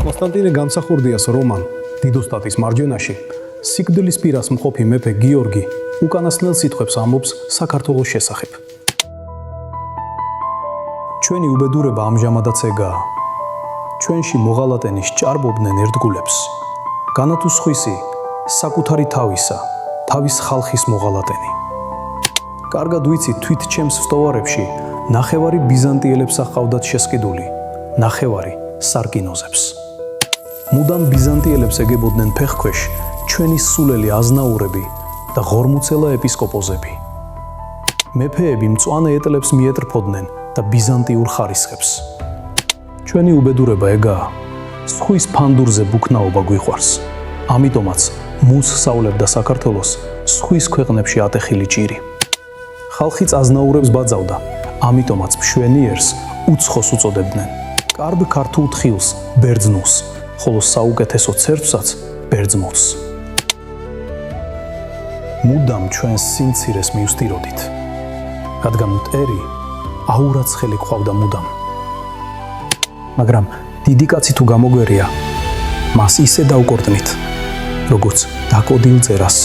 კონსტანტინე განსახორდიას რომან დიდოსტატის მარჯვენაში სიკვდილის პირას მყოფი მეფე გიორგი უკანასკნელ სიტყვებს ამბობს საქართველოს შესახებ. ჩვენი უბედურება ამჟამადაც ეგაა. ჩვენში მოღალატენის ჭარბობდნენ ერთგულებს. განათუ სხვისი საკუთარი თავისა, თავის ხალხის მოღალატენი. კარგად ვიცი თვით ჩემს ვტოვარებში ნახევარი ბიზანტიელებს აჰყავდათ შესყიდული, ნახევარი სარკინოზებს. მუდამ ბიზანტიელებს ეგებოდნენ ფეხქვეშ ჩვენი სულელი აზნაურები და ღორმუცელა ეპისკოპოსები. მეფეები მწვანე ეტლებს მიეტრფოდნენ და ბიზანტიურ ხარისხებს. ჩვენი უბედურება ეგაა, სხვის ფანდურზე ბუქნაობა გვიყვარს. ამიტომაც მუს სწავლებდა საქართველოს სხვის ქვეყნებში ატეხილი ჭირი. ხალხი წაზნაურებს ბაძავდა, ამიტომაც მშვენიერს უცხოს უწოდებდნენ. კარგ ქართულ თხილს ბერძნულს, ხოლო საუკეთესო ცერვსაც ბერძმოთს. მუდამ ჩვენს სიმცირეს მივსტიროდით, რადგან მტერი აურაცხელი გვყავდა მუდამ. მაგრამ დიდი კაცი თუ გამოგვერია, მას ისე დავკორტნით, როგორც დაკოდილ წერას.